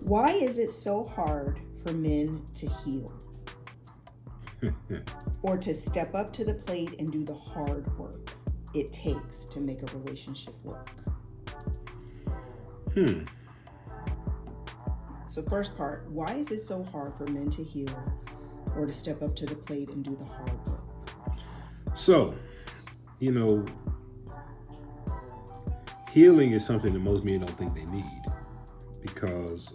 Why is it so hard for men to heal or to step up to the plate and do the hard work it takes to make a relationship work? So first part, why is it so hard for men to heal or to step up to the plate and do the hard work? So, healing is something that most men don't think they need, because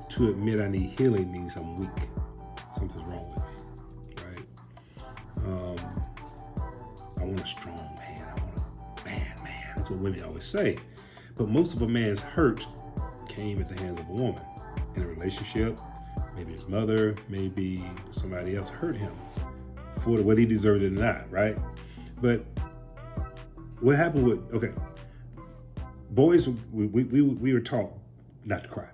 to admit I need healing means I'm weak. Something's wrong with me, right? I want a strong man. I want a bad man. That's what women always say. But most of a man's hurt came at the hands of a woman in a relationship. Maybe his mother, maybe somebody else hurt him for whether he deserved it or not, right? But what happened with, boys, we were taught not to cry.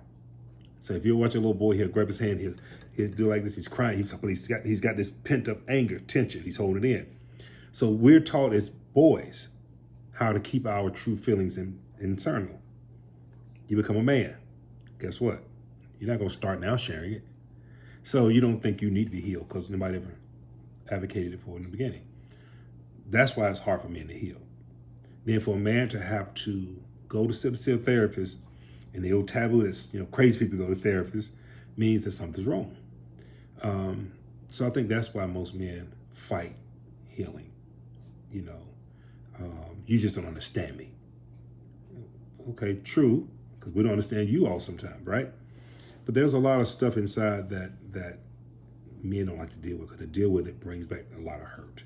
So if you watch a little boy, he'll grab his hand, he'll do like this, he's crying, he's got this pent up anger, tension, he's holding it in. So we're taught as boys how to keep our true feelings internal. You become a man. Guess what? You're not going to start now sharing it. So you don't think you need to be healed because nobody ever advocated it for in the beginning. That's why it's hard for men to heal. Then for a man to have to go to see a therapist, and the old taboo that's, crazy people go to therapists, means that something's wrong. So I think that's why most men fight healing. You just don't understand me. Okay, true, because we don't understand you all sometimes, right? But there's a lot of stuff inside that men don't like to deal with, because to deal with it brings back a lot of hurt.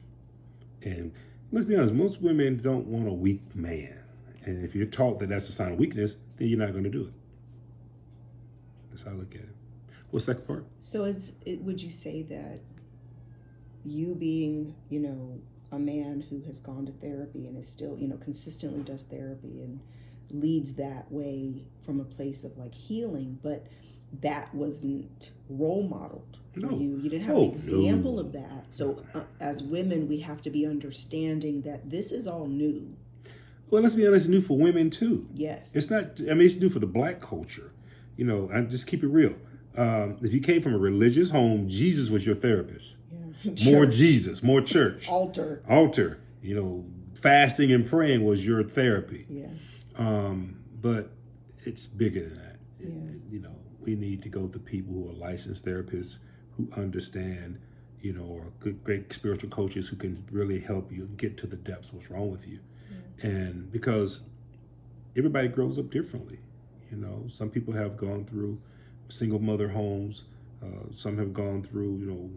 And let's be honest, most women don't want a weak man. And if you're taught that that's a sign of weakness, then you're not going to do it. That's how I look at it. What's the second part? So would you say that you being, a man who has gone to therapy and is still, consistently does therapy and leads that way from a place of like healing, but that wasn't role modeled for you. You didn't have an example of that. So as women, we have to be understanding that this is all new. Well, let's be honest, it's new for women too. Yes. It's not, it's new for the Black culture. I just keep it real. If you came from a religious home, Jesus was your therapist. Yeah. More Jesus, more church. Altar. Fasting and praying was your therapy. Yeah. But it's bigger than that. Yeah. We need to go to people who are licensed therapists, who understand, or great spiritual coaches who can really help you get to the depths of what's wrong with you. Yeah. And because everybody grows up differently. Some people have gone through single mother homes. Some have gone through,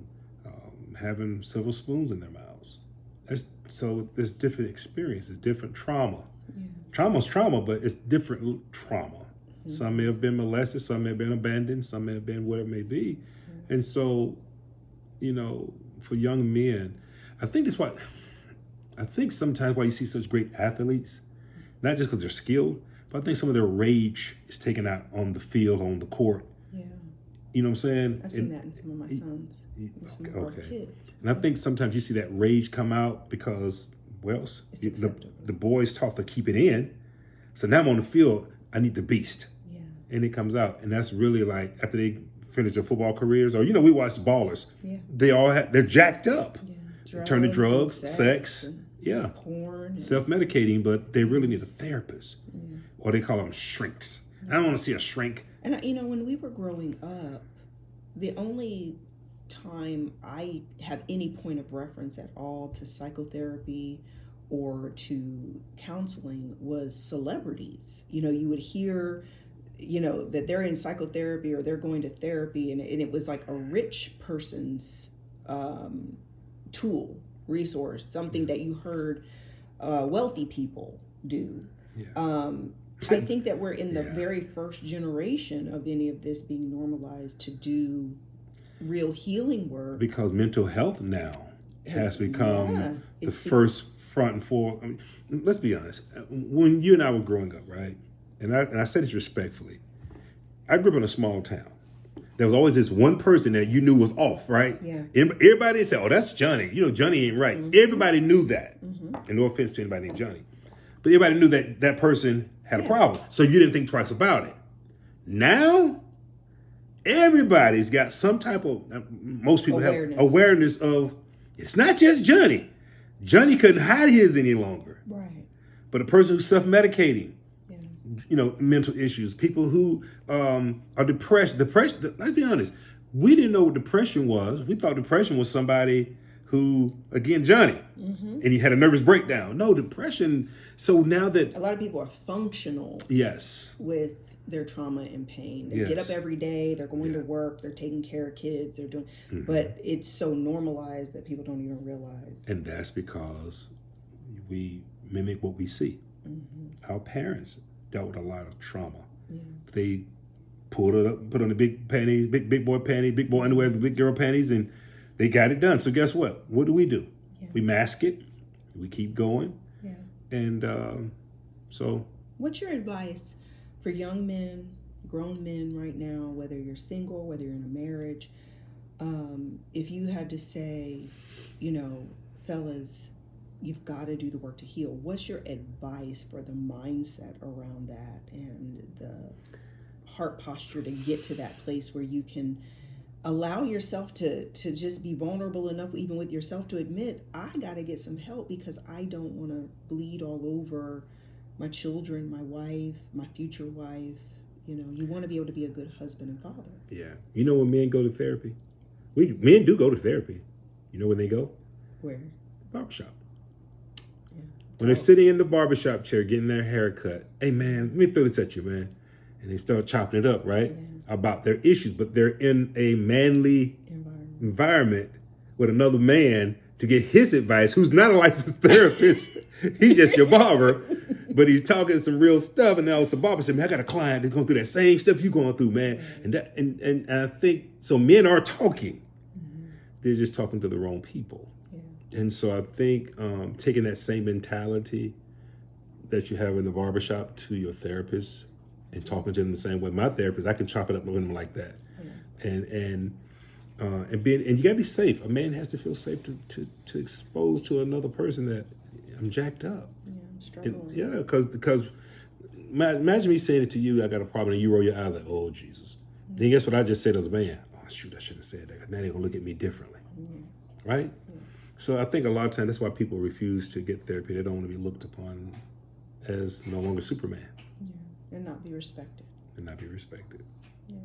having silver spoons in their mouths. So there's different experiences, different trauma. Yeah. Trauma's trauma, but it's different trauma. Mm-hmm. Some may have been molested, some may have been abandoned, some may have been whatever it may be. Mm-hmm. And so, for young men, I think sometimes why you see such great athletes, not just because they're skilled, but I think some of their rage is taken out on the field, on the court. Yeah. You know what I'm saying? I've seen that in some of my sons. Okay. And I think sometimes you see that rage come out because, the boys taught to keep it in. So now I'm on the field, I need the beast. Yeah. And it comes out. And that's really like after they finish their football careers, or, we watch ballers. Yeah. They're jacked up. Yeah. They turn to drugs, sex porn. Self-medicating, but they really need a therapist. Yeah. Or they call them shrinks. I don't want to see a shrink. And, when we were growing up, the only time I have any point of reference at all to psychotherapy or to counseling was celebrities. You would hear, that they're in psychotherapy or they're going to therapy, and it was like a rich person's tool, resource, something that you heard wealthy people do. Yeah. I think that we're in the very first generation of any of this being normalized to do real healing work. Because mental health now has become the first front and forward. Let's be honest. When you and I were growing up, right? And I say this respectfully. I grew up in a small town. There was always this one person that you knew was off, right? Yeah. Everybody said, "Oh, that's Johnny. Johnny ain't right." Mm-hmm. Everybody knew that. Mm-hmm. And no offense to anybody named Johnny. But everybody knew that person had a problem. So you didn't think twice about it. Now, everybody's got some type of, most people have awareness of, it's not just Johnny. Johnny couldn't hide his any longer. Right. But a person who's self-medicating, mental issues, people who are depressed. Depression, let's be honest, we didn't know what depression was. We thought depression was somebody who, again, Johnny, and he had a nervous breakdown. No, depression. So now that a lot of people are functional, yes, with their trauma and pain. They get up every day. They're going to work. They're taking care of kids. They're doing, but it's so normalized that people don't even realize. And that's because we mimic what we see. Our parents dealt with a lot of trauma. They pulled it up, put on the big panties, big boy panties, big boy underwear, big girl panties, and they got it done. So guess what? What do? We mask it. We keep going. And so. What's your advice for young men, grown men right now, whether you're single, whether you're in a marriage, if you had to say, fellas, you've got to do the work to heal, what's your advice for the mindset around that and the heart posture to get to that place where you can allow yourself to just be vulnerable enough, even with yourself, to admit, I got to get some help because I don't want to bleed all over my children, my wife, my future wife. You want to be able to be a good husband and father. Yeah. You know when men go to therapy? Men do go to therapy. You know when they go? Where? Barbershop. Yeah. When they're sitting in the barbershop chair getting their hair cut. Hey, man, let me throw this at you, man. And they start chopping it up, right? Yeah. About their issues. But they're in a manly environment with another man to get his advice, who's not a licensed therapist. He's just your barber. But he's talking some real stuff, and now it's a barber saying, man, I got a client that's going through that same stuff you're going through, man. And I think, so men are talking. They're just talking to the wrong people. Yeah. And so I think taking that same mentality that you have in the barbershop to your therapist and talking to them the same way. My therapist, I can chop it up with them like that. Yeah. And you gotta be safe. A man has to feel safe to expose to another person that I'm jacked up. Yeah, I'm struggling. Yeah, because imagine me saying it to you, I got a problem, and you roll your eyes like, oh, Jesus. Then guess what I just said as a man? Oh, shoot, I shouldn't have said that. Now they're going to look at me differently. Right? So I think a lot of times that's why people refuse to get therapy. They don't want to be looked upon as no longer Superman. Yeah, and not be respected. And not be respected. Yeah.